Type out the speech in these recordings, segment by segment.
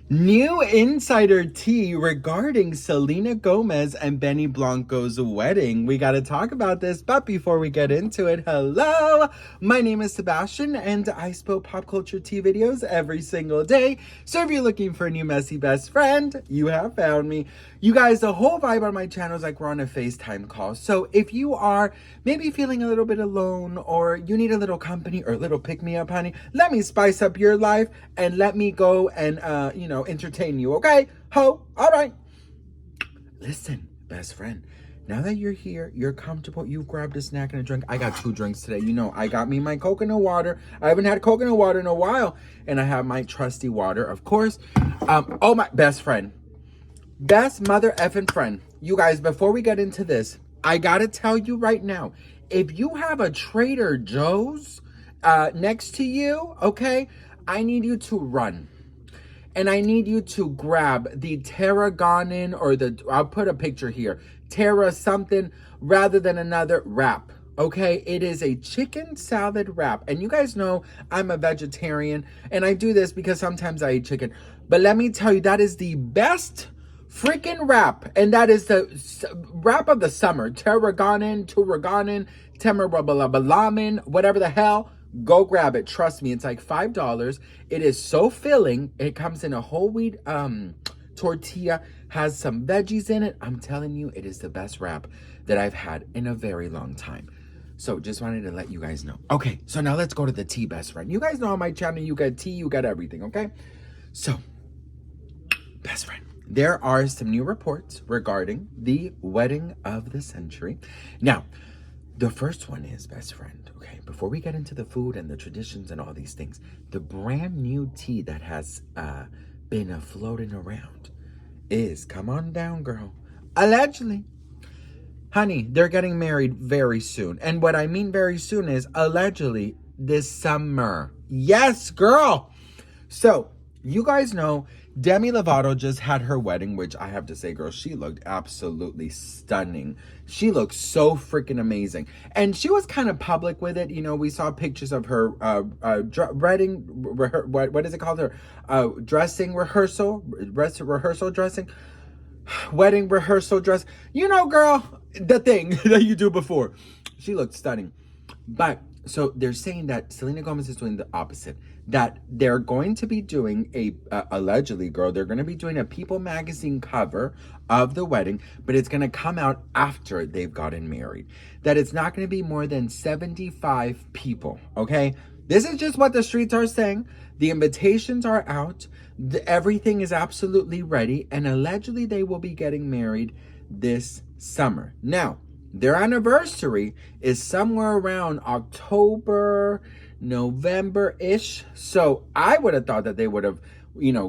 New insider tea regarding Selena Gomez and Benny Blanco's wedding. We got to talk about this, but before we get into it, hello! My name is Sebastian, and I spill pop culture tea videos every single day. So if you're looking for a new messy best friend, you have found me. You guys, the whole vibe on my channel is like we're on a FaceTime call. So if you are maybe feeling a little bit alone, or you need a little company or a little pick-me-up, honey, let me spice up your life and let me go and, entertain you, okay? Ho, all right. Listen, best friend, now that you're here, you're comfortable, you've grabbed a snack and a drink. I got 2 drinks today. You know, I got me my coconut water. I haven't had coconut water in a while. And I have my trusty water, of course. Oh, my best friend. Best mother effing friend. You guys, before we get into this, I gotta tell you right now, if you have a Trader Joe's next to you, okay, I need you to run. And I need you to grab the tarragonin or I'll put a picture here, Terra something rather than another wrap. Okay, it is a chicken salad wrap. And you guys know I'm a vegetarian and I do this because sometimes I eat chicken. But let me tell you, that is the best freaking wrap. And that is the wrap of the summer. Tarragonin, Temarbalamin, whatever the hell. Go grab it. Trust me, it's like $5. It is so filling. It comes in a whole wheat tortilla, has some veggies in it. I'm telling you, it is the best wrap that I've had in a very long time. So just wanted to let you guys know. Okay, so now let's go to the tea, best friend. You guys know on my channel, you got tea, you got everything, okay? So, best friend, there are some new reports regarding the wedding of the century. Now, the first one is, best friend, okay, before we get into the food and the traditions and all these things, the brand new tea that has been floating around is, come on down, girl, allegedly, honey, they're getting married very soon. And what I mean very soon is allegedly this summer. Yes, girl. So, you guys know Demi Lovato just had her wedding, which I have to say, girl, she looked absolutely stunning. She looked so freaking amazing. And she was kind of public with it. You know, we saw pictures of her wedding, what is it called? Her dressing rehearsal, rehearsal dressing, wedding rehearsal dress. You know, girl, the thing that you do before. She looked stunning. But so they're saying that Selena Gomez is doing the opposite. That they're going to be doing allegedly, girl, they're going to be doing a People magazine cover of the wedding, but it's going to come out after they've gotten married. That it's not going to be more than 75 people, okay? This is just what the streets are saying. The invitations are out. Everything is absolutely ready. And allegedly, they will be getting married this summer. Now, their anniversary is somewhere around October, November-ish. So I would have thought that they would have,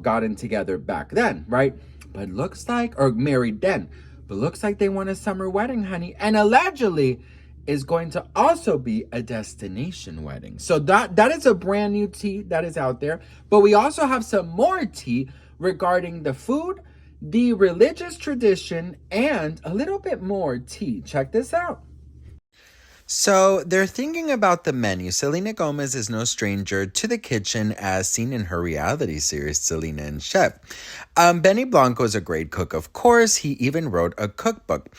gotten together back then, right? But looks like, or married then. But looks like they want a summer wedding, honey. And allegedly is going to also be a destination wedding. So that is a brand new tea that is out there. But we also have some more tea regarding the food, the religious tradition, and a little bit more tea. Check this out. So they're thinking about the menu. Selena Gomez is no stranger to the kitchen, as seen in her reality series, Selena and Chef. Benny Blanco is a great cook, of course. He even wrote a cookbook.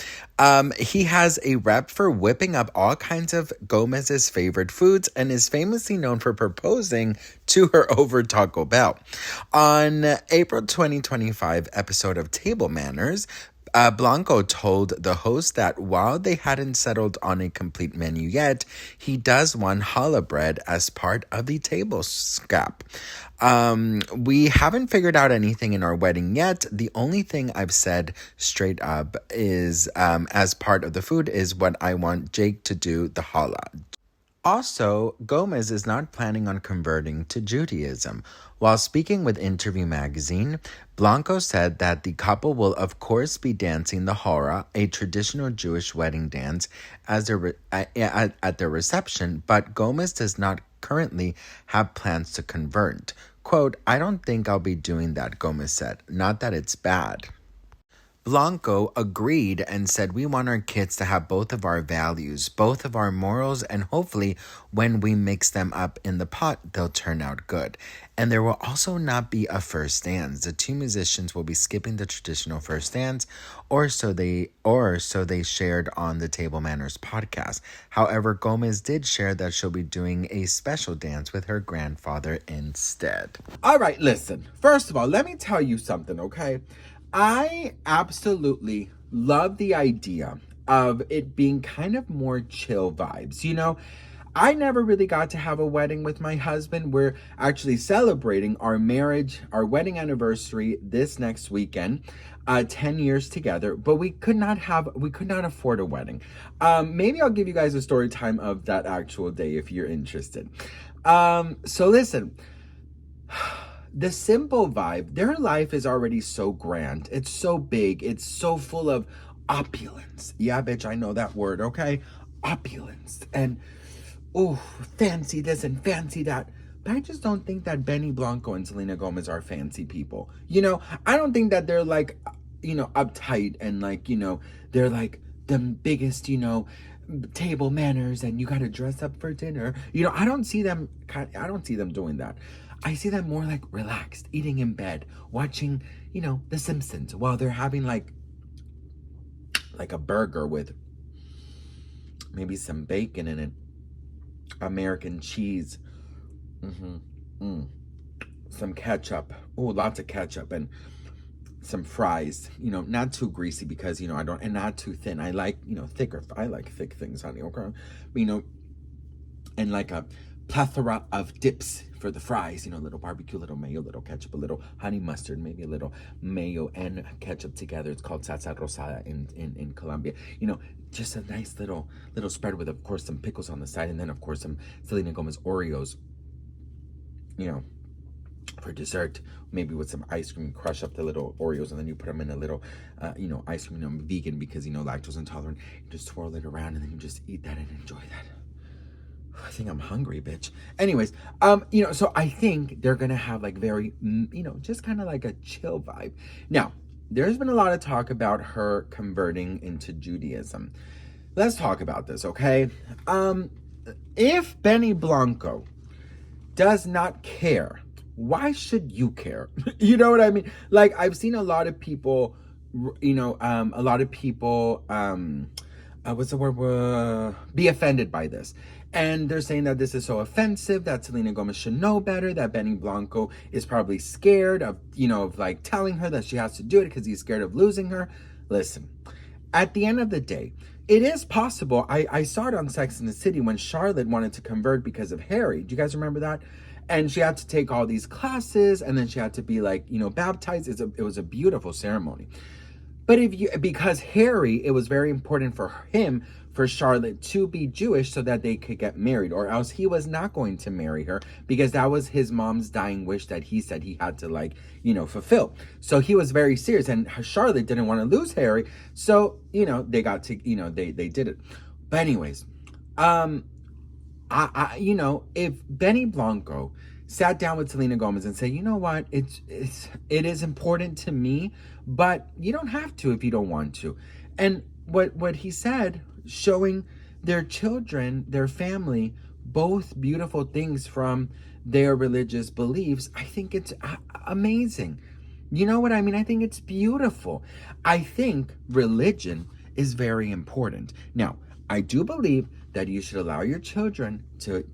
He has a rep for whipping up all kinds of Gomez's favorite foods and is famously known for proposing to her over Taco Bell. On April 2025 episode of Table Manners, Blanco told the host that while they hadn't settled on a complete menu yet, he does want challah bread as part of the table scrap. We haven't figured out anything in our wedding yet. The only thing I've said straight up is, as part of the food, is what I want Jake to do, the challah. Also, Gomez is not planning on converting to Judaism. While speaking with Interview magazine, Blanco said that the couple will of course be dancing the hora, a traditional Jewish wedding dance, at their reception, but Gomez does not currently have plans to convert. Quote, "I don't think I'll be doing that," Gomez said. "Not that it's bad." Blanco agreed and said, we want our kids to have both of our values, both of our morals, and hopefully when we mix them up in the pot, they'll turn out good. And there will also not be a first dance. The two musicians will be skipping the traditional first dance, or so they shared on the Table Manners podcast. However, Gomez did share that she'll be doing a special dance with her grandfather instead. All right, listen. First of all, let me tell you something, okay? I absolutely love the idea of it being kind of more chill vibes. You know, I never really got to have a wedding with my husband. We're actually celebrating our marriage, our wedding anniversary this next weekend. 10 years together, but we could not afford a wedding. Maybe I'll give you guys a story time of that actual day if you're interested. So listen, the simple vibe, their life is already so grand. It's so big. It's so full of opulence. Yeah, bitch, I know that word, okay? Opulence. And, oh, fancy this and fancy that. But I just don't think that Benny Blanco and Selena Gomez are fancy people. You know, I don't think that they're like, you know, uptight and like, you know, they're like the biggest, you know, table manners and you got to dress up for dinner. You know, I don't see them doing that. I see them more like relaxed, eating in bed, watching, you know, The Simpsons while they're having like a burger with maybe some bacon in it, American cheese, some ketchup. Oh, lots of ketchup and some fries. You know, not too greasy because, you know, and not too thin. I like, you know, thicker. I like thick things, honey. Okay, but, you know, and like a plethora of dips for the fries, you know, little barbecue, little mayo, little ketchup, a little honey mustard, maybe a little mayo and ketchup together. It's called salsa rosada in Colombia. You know, just a nice little spread with, of course, some pickles on the side, and then, of course, some Selena Gomez Oreos, you know, for dessert, maybe with some ice cream. Crush up the little Oreos and then you put them in a little, you know, ice cream. You know, I'm vegan because, you know, lactose intolerant. You just swirl it around and then you just eat that and enjoy that. I think I'm hungry, bitch. Anyways, you know, so I think they're gonna have like very, you know, just kind of like a chill vibe. Now, there's been a lot of talk about her converting into Judaism. Let's talk about this, okay? If Benny Blanco does not care, why should you care? You know what I mean? Like, I've seen a lot of people, you know, what's the word? Be offended by this. And they're saying that this is so offensive, that Selena Gomez should know better, that Benny Blanco is probably scared of, you know, of like telling her that she has to do it because he's scared of losing her. Listen, at the end of the day, it is possible. I saw it on Sex and the City when Charlotte wanted to convert because of Harry. Do you guys remember that? And she had to take all these classes and then she had to be like, you know, baptized. It was a beautiful ceremony. But because Harry, it was very important for him, for Charlotte to be Jewish so that they could get married, or else he was not going to marry her because that was his mom's dying wish that he said he had to, like, you know, fulfill. So he was very serious, and Charlotte didn't want to lose Harry. So, you know, they got to, you know, they did it. But anyways, you know, if Benny Blanco sat down with Selena Gomez and said, you know what, it is important to me, but you don't have to if you don't want to. And what he said, showing their children, their family, both beautiful things from their religious beliefs, I think it's amazing. You know what I mean? I think it's beautiful. I think religion is very important. Now, I do believe that you should allow your children to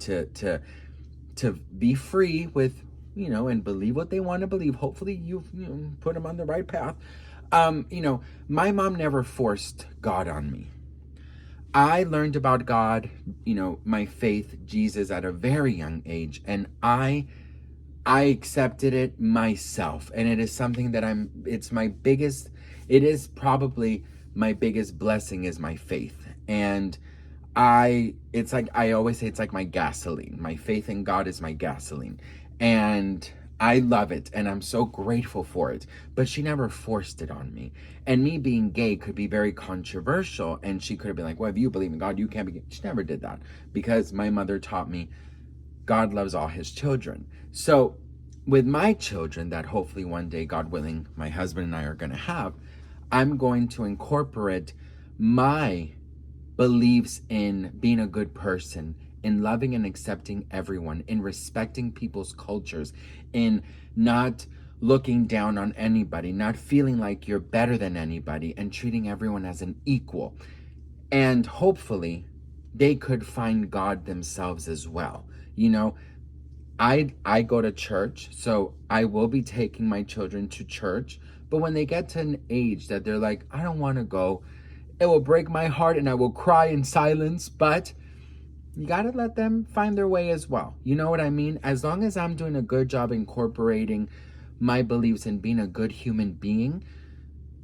be free with, you know, and believe what they want to believe. Hopefully you know, put them on the right path. You know, my mom never forced God on me. I learned about God, you know, my faith, Jesus, at a very young age, and I accepted it myself. And it is something that it is probably my biggest blessing is my faith. And it's like, I always say, it's like my gasoline. My faith in God is my gasoline. And I love it, and I'm so grateful for it. But she never forced it on me. And me being gay could be very controversial, and she could have been like, well, if you believe in God, you can't be gay. She never did that, because my mother taught me God loves all his children. So with my children that hopefully one day, God willing, my husband and I are going to have, I'm going to incorporate my beliefs in being a good person, in loving and accepting everyone, in respecting people's cultures, in not looking down on anybody, not feeling like you're better than anybody, and treating everyone as an equal. And hopefully they could find God themselves as well. You know, I go to church, so I will be taking my children to church, but when they get to an age that they're like, I don't want to go, it will break my heart and I will cry in silence, but you got to let them find their way as well. You know what I mean? As long as I'm doing a good job incorporating my beliefs and being a good human being,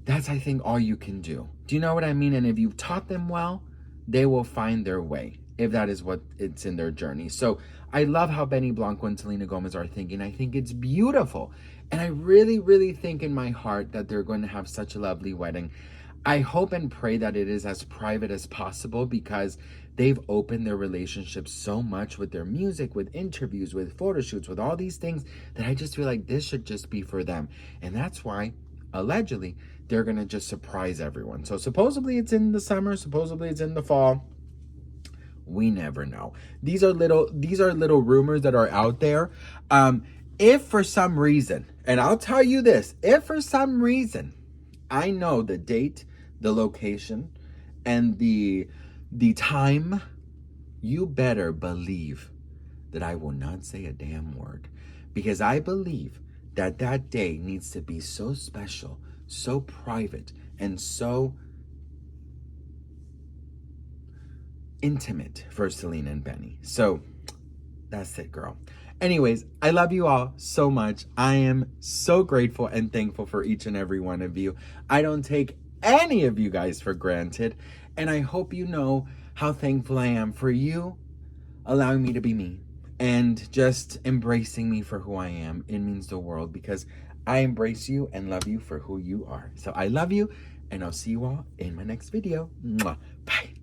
that's, I think, all you can do. Do you know what I mean? And if you've taught them well, they will find their way, if that is what it's in their journey. So I love how Benny Blanco and Selena Gomez are thinking. I think it's beautiful. And I really, really think in my heart that they're going to have such a lovely wedding. I hope and pray that it is as private as possible, because they've opened their relationship so much with their music, with interviews, with photo shoots, with all these things, that I just feel like this should just be for them. And that's why, allegedly, they're going to just surprise everyone. So supposedly it's in the summer, supposedly it's in the fall. We never know. These are little rumors that are out there. If for some reason, and I'll tell you this, if for some reason I know the date, the location, and the time, you better believe that I will not say a damn word, because I believe that that day needs to be so special, so private, and so intimate for Selena and Benny. So that's it, girl. Anyways, I love you all so much. I am so grateful and thankful for each and every one of you. I don't take any of you guys for granted. And I hope you know how thankful I am for you allowing me to be me and just embracing me for who I am. It means the world, because I embrace you and love you for who you are. So I love you, and I'll see you all in my next video. Mwah. Bye.